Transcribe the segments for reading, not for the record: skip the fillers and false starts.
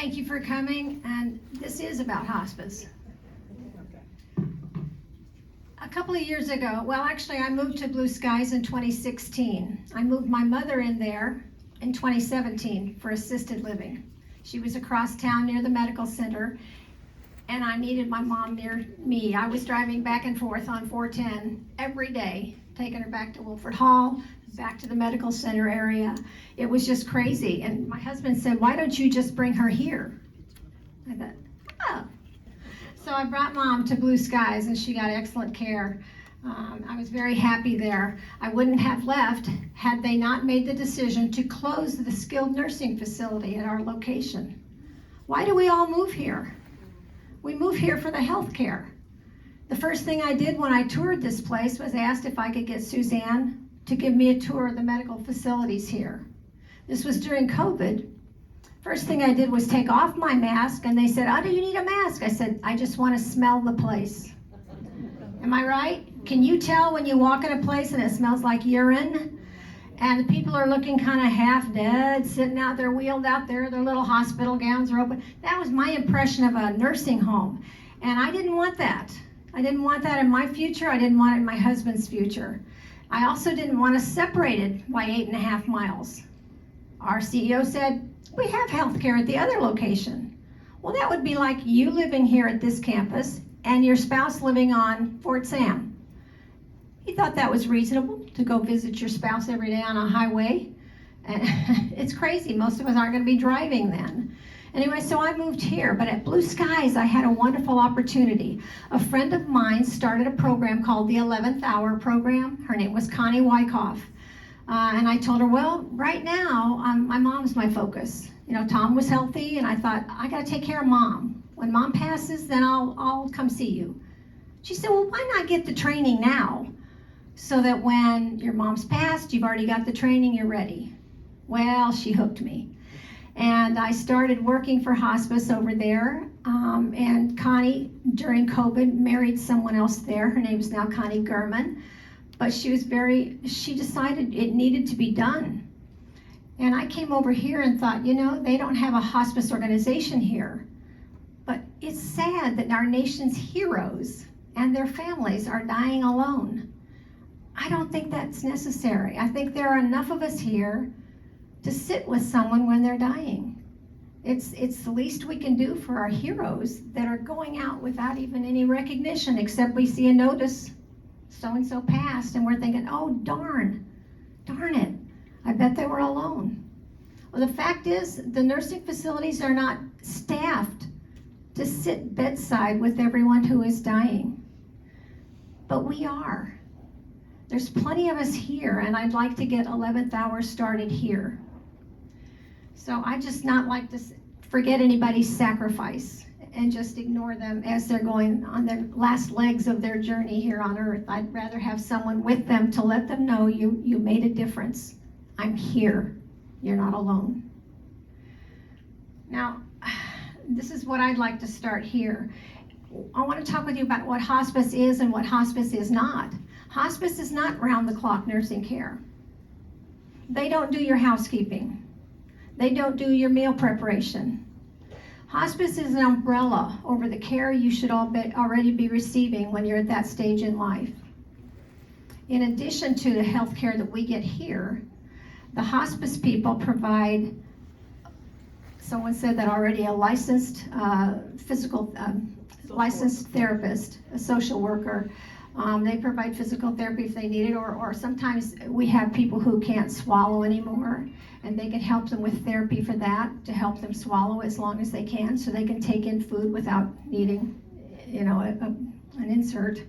Thank you for coming, and this is about hospice. A couple of years ago, well, actually, I moved to Blue Skies in 2016. I moved my mother in there in 2017 for assisted living. She was across town near the medical center, and I needed my mom near me. I was driving back and forth on 410 every day, taking her back to Wilford Hall, back to the medical center area. It was just crazy. And my husband said, why don't you just bring her here? I thought, oh. So I brought Mom to Blue Skies, and she got excellent care. I was very happy there. I wouldn't have left had they not made the decision to close the skilled nursing facility at our location. Why do we all move here? We move here for the health care. The first thing I did when I toured this place was asked if I could get Suzanne to give me a tour of the medical facilities here. This was during COVID. First thing I did was take off my mask, and they said, oh, do you need a mask? I said, I just want to smell the place. Am I right? Can you tell when you walk in a place and it smells like urine? And the people are looking kind of half dead, sitting out there, wheeled out there, their little hospital gowns are open. That was my impression of a nursing home. And I didn't want that. I didn't want that in my future. I didn't want it in my husband's future. I also didn't want us separated by 8.5 miles. Our CEO said, we have health care at the other location. Well, that would be like you living here at this campus and your spouse living on Fort Sam. He thought that was reasonable to go visit your spouse every day on a highway. And it's crazy. Most of us aren't going to be driving then. Anyway, so I moved here, but at Blue Skies, I had a wonderful opportunity. A friend of mine started a program called the 11th Hour program. Her name was Connie Wyckoff. And I told her, well, right now, my mom's my focus. You know, Tom was healthy, and I thought, I got to take care of Mom. When Mom passes, then I'll come see you. She said, well, why not get the training now? So that when your mom's passed, you've already got the training, you're ready. Well, she hooked me. And I started working for hospice over there. And Connie, during COVID, married someone else there. Her name is now Connie Gurman. But she decided it needed to be done. And I came over here and thought, you know, they don't have a hospice organization here. But it's sad that our nation's heroes and their families are dying alone. I don't think that's necessary. I think there are enough of us here to sit with someone when they're dying. It's the least we can do for our heroes that are going out without even any recognition, except we see a notice, so-and-so passed, and we're thinking, oh, darn it, I bet they were alone. Well, the fact is, the nursing facilities are not staffed to sit bedside with everyone who is dying. But we are. There's plenty of us here, and I'd like to get 11th Hour started here. So I just not like to forget anybody's sacrifice and just ignore them as they're going on their last legs of their journey here on earth. I'd rather have someone with them to let them know you made a difference. I'm here. You're not alone. Now, this is what I'd like to start here. I want to talk with you about what hospice is and what hospice is not. Hospice is not round-the-clock nursing care. They don't do your housekeeping. They don't do your meal preparation. Hospice is an umbrella over the care you should already be receiving when you're at that stage in life. In addition to the health care that we get here, the hospice people provide, someone said that already, a licensed licensed therapist, a social worker. They provide physical therapy if they need it, or sometimes we have people who can't swallow anymore, and they can help them with therapy for that, to help them swallow as long as they can, so they can take in food without needing, you know, an insert.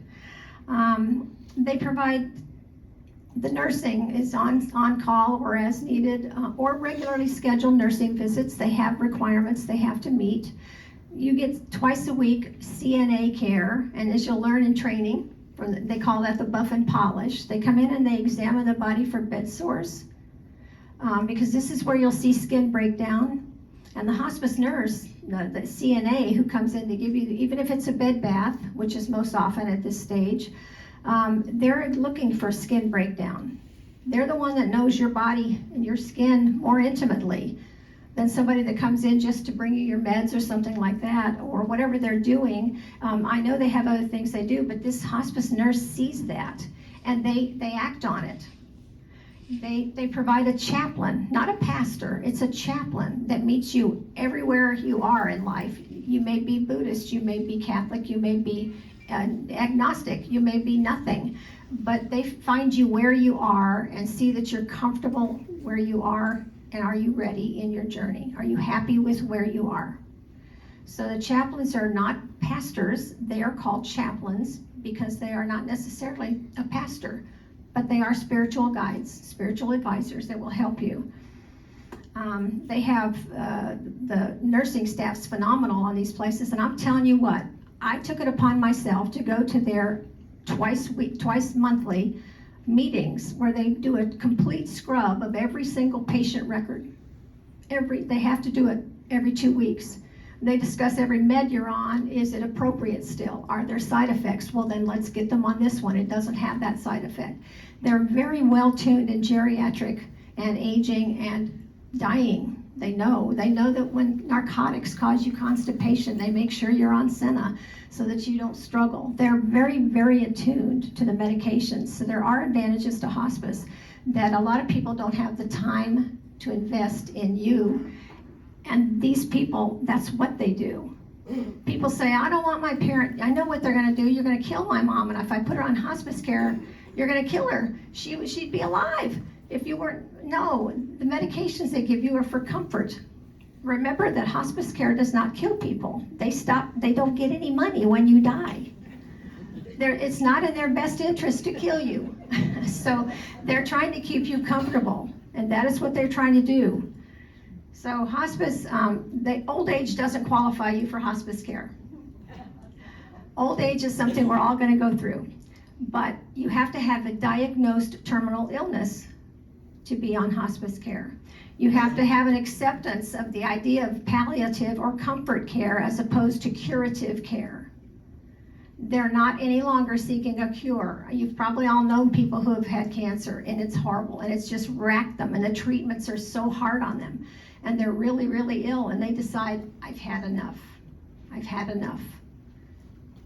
They provide, the nursing is on call or as needed, or regularly scheduled nursing visits. They have requirements they have to meet. You get twice a week CNA care, and as you'll learn in training, they call that the buff and polish. They come in and they examine the body for bed sores, because this is where you'll see skin breakdown. And the hospice nurse, the CNA who comes in to give you, even if it's a bed bath, which is most often at this stage, they're looking for skin breakdown. They're the one that knows your body and your skin more intimately. than somebody that comes in just to bring you your meds or something like that, or whatever they're doing. I know they have other things they do, but this hospice nurse sees that, and they act on it. They provide a chaplain, not a pastor. It's a chaplain that meets you everywhere you are in life. You may be Buddhist, you may be Catholic, you may be agnostic, you may be nothing, but they find you where you are and see that you're comfortable where you are, and are you ready in your journey? Are you happy with where you are? So the chaplains are not pastors. They are called chaplains because they are not necessarily a pastor, but they are spiritual guides, spiritual advisors that will help you. They have the nursing staff's phenomenal on these places, and I'm telling you what, I took it upon myself to go to their twice monthly meetings where they do a complete scrub of every single patient record. They have to do it every 2 weeks. They discuss every med you're on. Is it appropriate still? Are there side effects? Well, then let's get them on this one. It doesn't have that side effect. They're very well tuned in geriatric and aging and dying. They know that when narcotics cause you constipation, they make sure you're on Senna so that you don't struggle. They're very, very attuned to the medications. So there are advantages to hospice that a lot of people don't have the time to invest in you. And these people, that's what they do. People say, I don't want my parent, I know what they're gonna do. You're gonna kill my mom, and if I put her on hospice care, you're gonna kill her. She'd be alive if you weren't. No, the medications they give you are for comfort. Remember that hospice care does not kill people. They don't get any money when you die. It's not in their best interest to kill you. So they're trying to keep you comfortable, and that is what they're trying to do. So hospice, old age doesn't qualify you for hospice care. Old age is something we're all gonna go through, but you have to have a diagnosed terminal illness to be on hospice care. You have to have an acceptance of the idea of palliative or comfort care as opposed to curative care. They're not any longer seeking a cure. You've probably all known people who have had cancer, and it's horrible, and it's just racked them, and the treatments are so hard on them, and they're really, really ill, and they decide, I've had enough. I've had enough.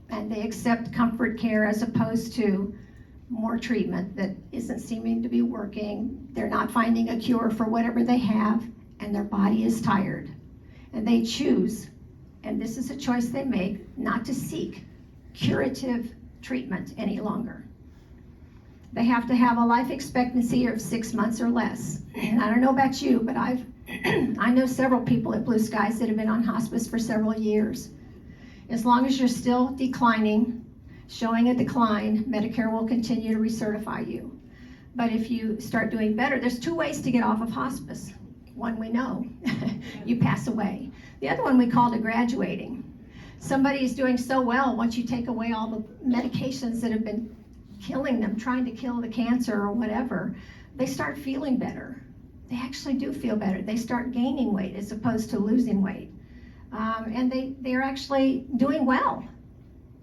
And they accept comfort care as opposed to more treatment that isn't seeming to be working. They're not finding a cure for whatever they have, and their body is tired. And they choose, and this is a choice they make, not to seek curative treatment any longer. They have to have a life expectancy of 6 months or less. And I don't know about you, but I know several people at Blue Skies that have been on hospice for several years. As long as you're still declining, showing a decline, Medicare will continue to recertify you. But if you start doing better, there's 2 ways to get off of hospice. One we know, you pass away. The other one we call graduating. Somebody is doing so well, once you take away all the medications that have been killing them, trying to kill the cancer or whatever, they start feeling better. They actually do feel better. They start gaining weight as opposed to losing weight. And they're actually doing well.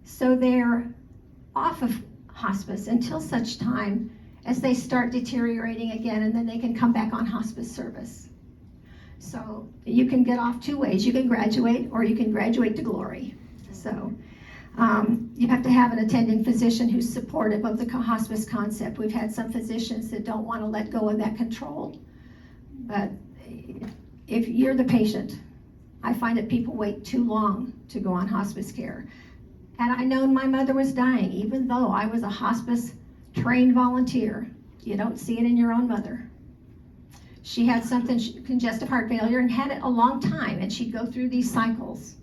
So they're off of hospice until such time as they start deteriorating again, and then they can come back on hospice service. So you can get off 2 ways. You can graduate, or you can graduate to glory. So you have to have an attending physician who's supportive of the hospice concept. We've had some physicians that don't want to let go of that control. But if you're the patient, I find that people wait too long to go on hospice care. Had I known my mother was dying, even though I was a hospice trained volunteer, you don't see it in your own mother. She had congestive heart failure, and had it a long time, and she'd go through these cycles.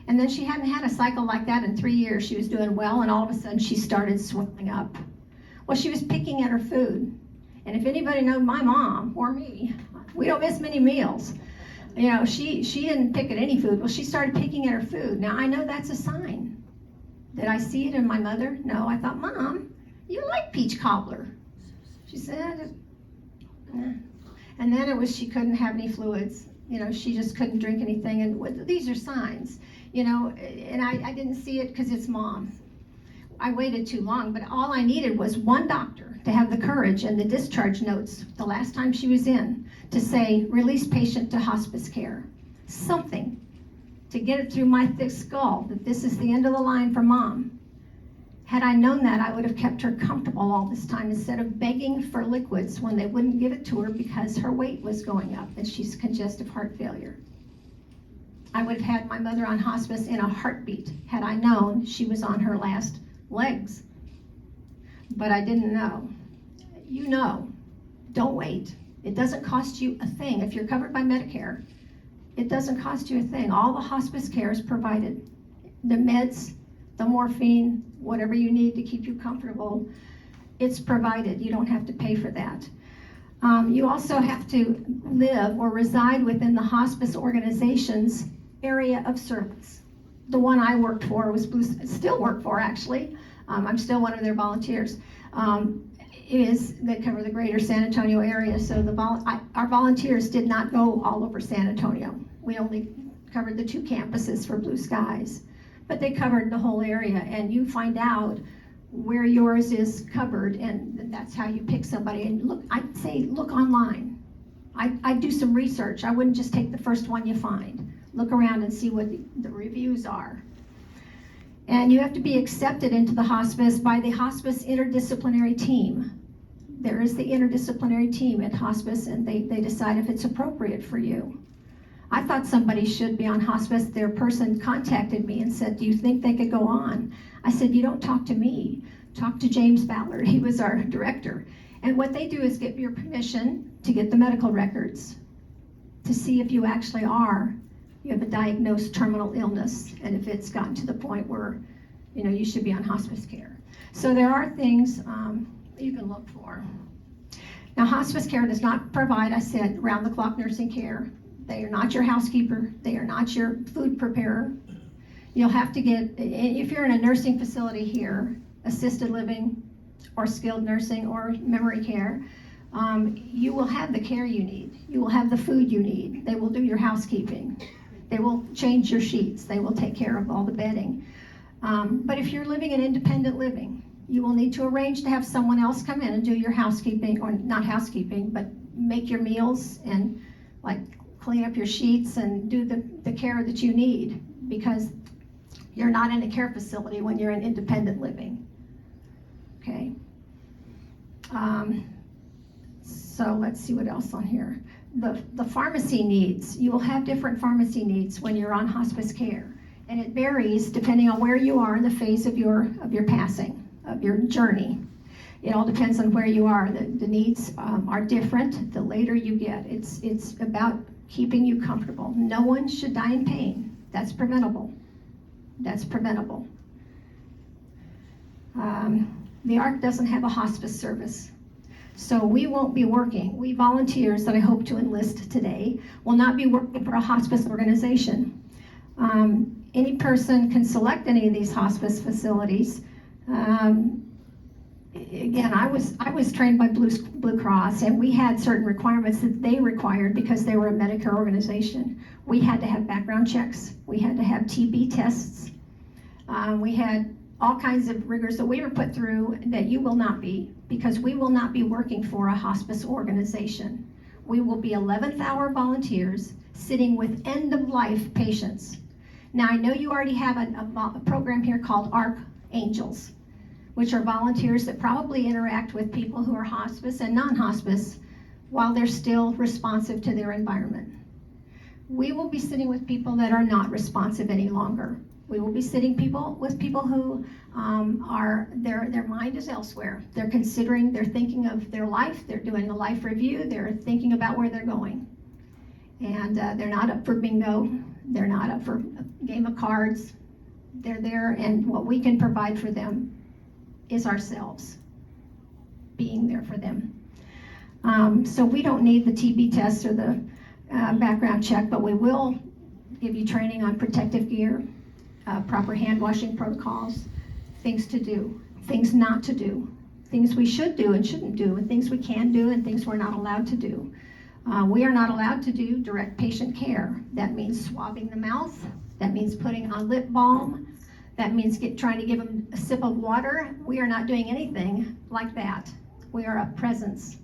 And then she hadn't had a cycle like that in 3 years. She was doing well, and all of a sudden she started swelling up. Well, she was picking at her food. And if anybody knows my mom or me, we don't miss many meals. You know, she didn't pick at any food. Well, she started picking at her food. Now, I know that's a sign. Did I see it in my mother? No, I thought, Mom, you like peach cobbler. She said, nah. And then it was she couldn't have any fluids. You know, she just couldn't drink anything. And these are signs, you know, and I didn't see it because it's Mom. I waited too long, but all I needed was one doctor to have the courage and the discharge notes the last time she was in to say, release patient to hospice care. Something to get it through my thick skull that this is the end of the line for Mom. Had I known that, I would have kept her comfortable all this time instead of begging for liquids when they wouldn't give it to her because her weight was going up and she's congestive heart failure. I would have had my mother on hospice in a heartbeat had I known she was on her last legs. But I didn't know. You know, don't wait. It doesn't cost you a thing. If you're covered by Medicare, it doesn't cost you a thing. All the hospice care is provided. The meds, the morphine, whatever you need to keep you comfortable, it's provided. You don't have to pay for that. You also have to live or reside within the hospice organization's area of service. The one I worked for was still work for actually. I'm still one of their volunteers. They cover the greater San Antonio area, so our volunteers did not go all over San Antonio. We only covered the 2 campuses for Blue Skies, but they covered the whole area, and you find out where yours is covered, and that's how you pick somebody. And look, I'd say look online. I'd do some research. I wouldn't just take the first one you find. Look around and see what the reviews are. And you have to be accepted into the hospice by the hospice interdisciplinary team. There is the interdisciplinary team at hospice, and they decide if it's appropriate for you. I thought somebody should be on hospice. Their person contacted me and said, do you think they could go on? I said, you don't talk to me. Talk to James Ballard. He was our director. And what they do is get your permission to get the medical records to see if you actually you have a diagnosed terminal illness, and if it's gotten to the point where you should be on hospice care. So there are things you can look for. Now, hospice care does not provide, I said, round-the-clock nursing care. They are not your housekeeper. They are not your food preparer. You'll have to get, if you're in a nursing facility here, assisted living or skilled nursing or memory care, you will have the care you need. You will have the food you need. They will do your housekeeping. They will change your sheets. They will take care of all the bedding. But if you're living in independent living, you will need to arrange to have someone else come in and do your housekeeping, or not housekeeping, but make your meals and like clean up your sheets and do the care that you need, because you're not in a care facility when you're in independent living. Okay. So let's see what else on here. The pharmacy needs, you will have different pharmacy needs when you're on hospice care, and it varies depending on where you are in the phase of your passing, of your journey. It all depends on where you are. The needs are different the later you get. It's about keeping you comfortable. No one should die in pain. That's preventable. That's preventable. The ARC doesn't have a hospice service. So we won't be working. We volunteers that I hope to enlist today will not be working for a hospice organization. Any person can select any of these hospice facilities. Again, I was trained by Blue Cross, and we had certain requirements that they required because they were a Medicare organization. We had to have background checks. We had to have TB tests. We had all kinds of rigors that we were put through that you will not be, because we will not be working for a hospice organization. We will be 11th hour volunteers sitting with end-of-life patients. Now, I know you already have a program here called ARC Angels, which are volunteers that probably interact with people who are hospice and non-hospice while they're still responsive to their environment. We will be sitting with people that are not responsive any longer. We will be sitting with people who their mind is elsewhere. They're thinking of their life, they're doing a life review, they're thinking about where they're going. And they're not up for bingo, they're not up for a game of cards. They're there, and what we can provide for them is ourselves, being there for them. So we don't need the TB tests or the background check, but we will give you training on protective gear, proper hand washing protocols, things to do, things not to do, things we should do and shouldn't do, and things we can do and things we're not allowed to do. We are not allowed to do direct patient care. That means swabbing the mouth. That means putting on lip balm. That means trying to give them a sip of water. We are not doing anything like that. We are a presence.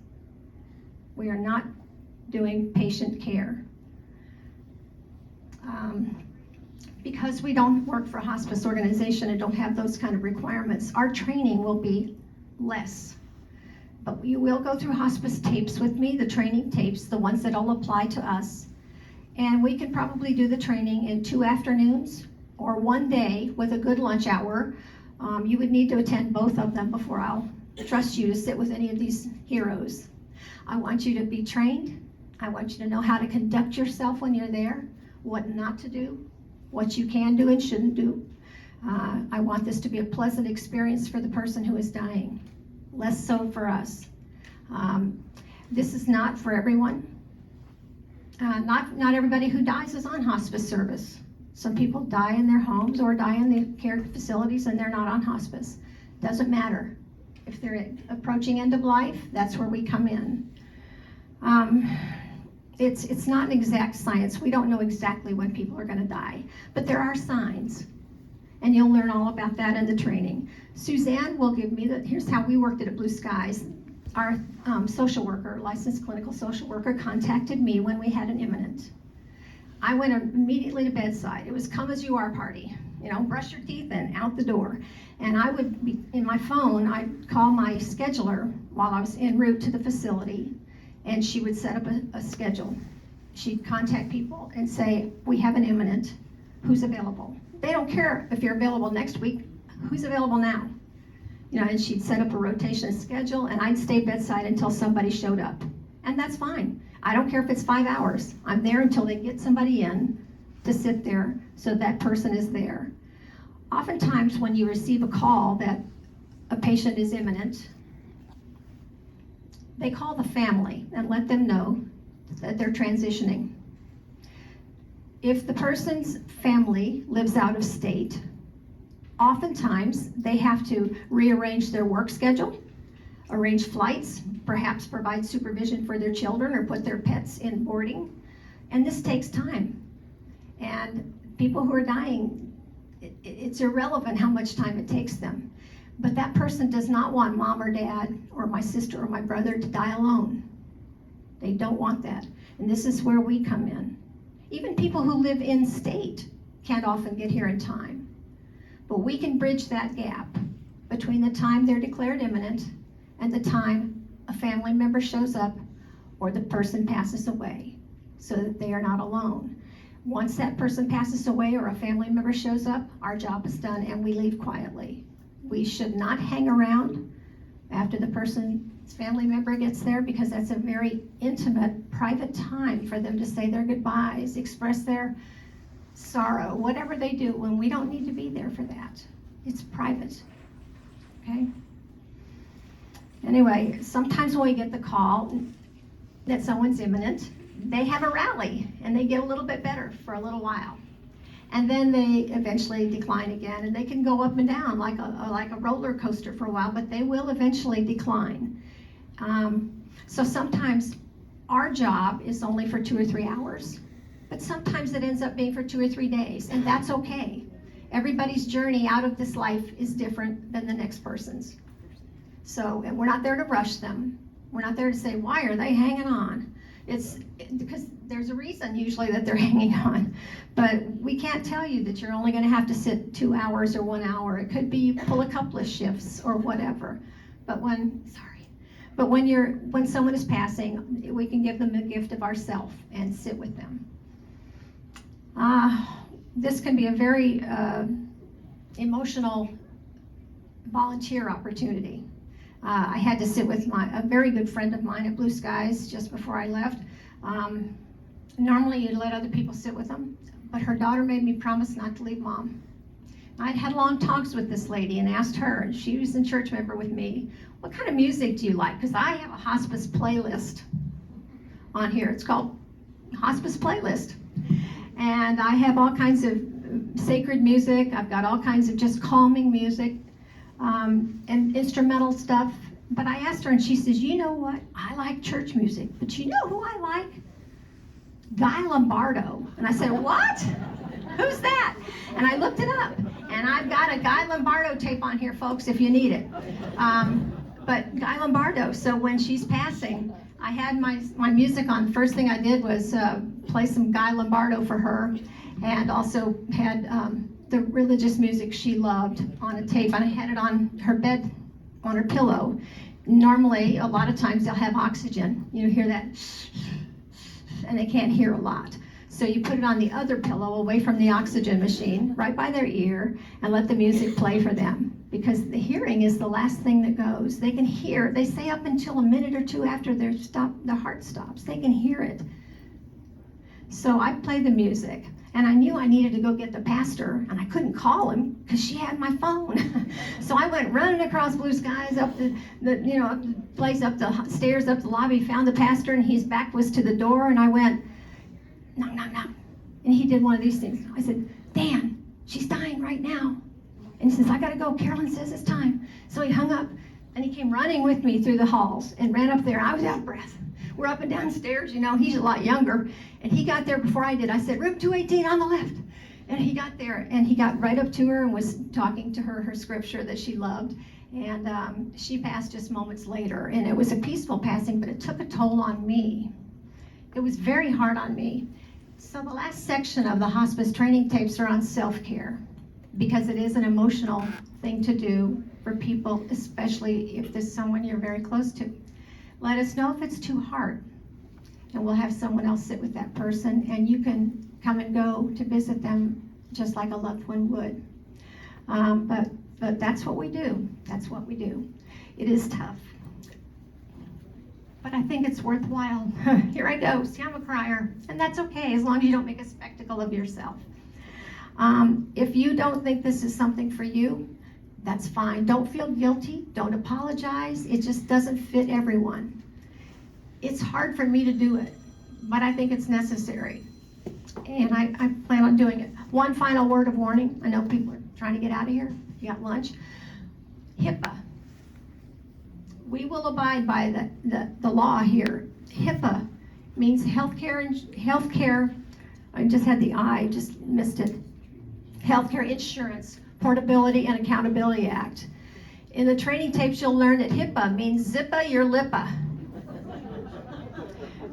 We are not doing patient care. Because we don't work for a hospice organization and don't have those kind of requirements, our training will be less. But you will go through hospice tapes with me, the training tapes, the ones that all apply to us. And we can probably do the training in 2 afternoons or 1 day with a good lunch hour. You would need to attend both of them before I'll trust you to sit with any of these heroes. I want you to be trained. I want you to know how to conduct yourself when you're there, what not to do, what you can do and shouldn't do. I want this to be a pleasant experience for the person who is dying, less so for us. This is not for everyone. Not everybody who dies is on hospice service. Some people die in their homes or die in the care facilities and they're not on hospice. Doesn't matter. If they're approaching end of life, that's where we come in. It's not an exact science. We don't know exactly when people are going to die, but there are signs, and you'll learn all about that in the training. Suzanne will give me here's how we worked it at Blue Skies. Our social worker, licensed clinical social worker, contacted me when we had an imminent. I went immediately to bedside. It was come as you are party. Brush your teeth and out the door. And I would be in my phone, I'd call my scheduler while I was en route to the facility, and she would set up a schedule. She'd contact people and say, we have an imminent, who's available? They don't care if you're available next week, who's available now? And she'd set up a rotation schedule, and I'd stay bedside until somebody showed up. And that's fine. I don't care if it's 5 hours. I'm there until they get somebody in to sit there so that person is there. Oftentimes when you receive a call that a patient is imminent, they call the family and let them know that they're transitioning. If the person's family lives out of state, oftentimes they have to rearrange their work schedule, arrange flights, perhaps provide supervision for their children or put their pets in boarding. And this takes time. And people who are dying, it's irrelevant how much time it takes them. But that person does not want mom or dad or my sister or my brother to die alone. They don't want that. And this is where we come in. Even people who live in state can't often get here in time. But we can bridge that gap between the time they're declared imminent and the time a family member shows up or the person passes away, so that they are not alone. Once that person passes away or a family member shows up, our job is done and we leave quietly. We should not hang around after the person's family member gets there, because that's a very intimate, private time for them to say their goodbyes, express their sorrow, whatever they do, when we don't need to be there for that. It's private, okay? Anyway, sometimes when we get the call that someone's imminent, they have a rally and they get a little bit better for a little while. And then they eventually decline again, and they can go up and down like a roller coaster for a while, but they will eventually decline. So sometimes our job is only for 2 or 3 hours, but sometimes it ends up being for 2 or 3 days, and that's okay. Everybody's journey out of this life is different than the next person's. So, and we're not there to rush them. We're not there to say, why are they hanging on? It's because there's a reason usually that they're hanging on. But we can't tell you that you're only going to have to sit 2 hours or 1 hour. It could be you pull a couple of shifts or whatever. But when someone is passing, we can give them the gift of ourself and sit with them. This can be a very emotional volunteer opportunity. I had to sit with a very good friend of mine at Blue Skies just before I left. Normally you'd let other people sit with them, but her daughter made me promise not to leave mom. I'd had long talks with this lady and asked her, and she was a church member with me, what kind of music do you like? Because I have a hospice playlist on here. It's called Hospice Playlist. And I have all kinds of sacred music. I've got all kinds of just calming music. And instrumental stuff. But I asked her, and she says, you know what? I like church music, but you know who I like? Guy Lombardo. And I said, what? Who's that? And I looked it up. And I've got a Guy Lombardo tape on here, folks, if you need it. But Guy Lombardo, so when she's passing, I had my music on. First thing I did was play some Guy Lombardo for her, and also had the religious music she loved on a tape, and I had it on her bed, on her pillow. Normally, a lot of times they'll have oxygen. You hear that, and they can't hear a lot. So you put it on the other pillow away from the oxygen machine, right by their ear, and let the music play for them. Because the hearing is the last thing that goes. They can hear, they say up until a minute or two after their heart stops, they can hear it. So I play the music, and I knew I needed to go get the pastor, and I couldn't call him because she had my phone. So I went running across blue skies, up the place, up the stairs, up the lobby, found the pastor, and his back was to the door, and I went, knock, knock, knock. And he did one of these things. I said, Dan, she's dying right now. And he says, I gotta go. Carolyn says it's time. So he hung up, and he came running with me through the halls and ran up there. I was out of breath. We're up and down stairs, he's a lot younger. And he got there before I did. I said, room 218 on the left. And he got there, and he got right up to her and was talking to her scripture that she loved. And she passed just moments later. And it was a peaceful passing, but it took a toll on me. It was very hard on me. So the last section of the hospice training tapes are on self-care, because it is an emotional thing to do for people, especially if there's someone you're very close to. Let us know if it's too hard, and we'll have someone else sit with that person, and you can come and go to visit them just like a loved one would. But that's what we do. That's what we do. It is tough, but I think it's worthwhile. Here I go. See, I'm a crier, and that's okay as long as you don't make a spectacle of yourself. If you don't think this is something for you, that's fine. Don't feel guilty. Don't apologize. It just doesn't fit everyone. It's hard for me to do it, but I think it's necessary, and I plan on doing it. One final word of warning. I know people are trying to get out of here. You got lunch. HIPAA. We will abide by the law here. HIPAA means healthcare. I just had the I, just missed it. Healthcare Insurance, Portability and Accountability Act. In the training tapes, you'll learn that HIPAA means zippa your lippa.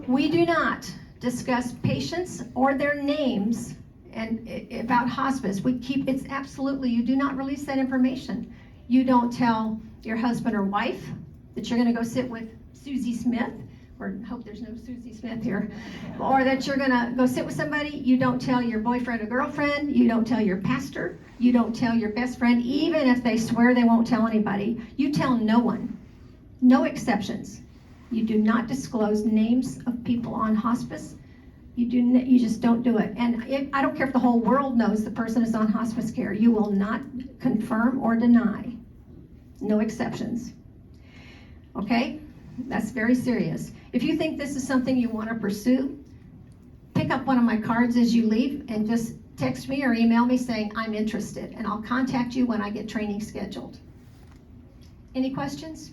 We do not discuss patients or their names and about hospice. We keep, it's absolutely, you do not release that information. You don't tell your husband or wife that you're gonna go sit with Susie Smith, or hope there's no Susie Smith here, or that you're gonna go sit with somebody. You don't tell your boyfriend or girlfriend. You don't tell your pastor. You don't tell your best friend, even if they swear they won't tell anybody. You tell no one, no exceptions. You do not disclose names of people on hospice. You just don't do it. And I don't care if the whole world knows the person is on hospice care. You will not confirm or deny. No exceptions. Okay? That's very serious. If you think this is something you want to pursue, pick up one of my cards as you leave and just text me or email me saying, I'm interested, and I'll contact you when I get training scheduled. Any questions?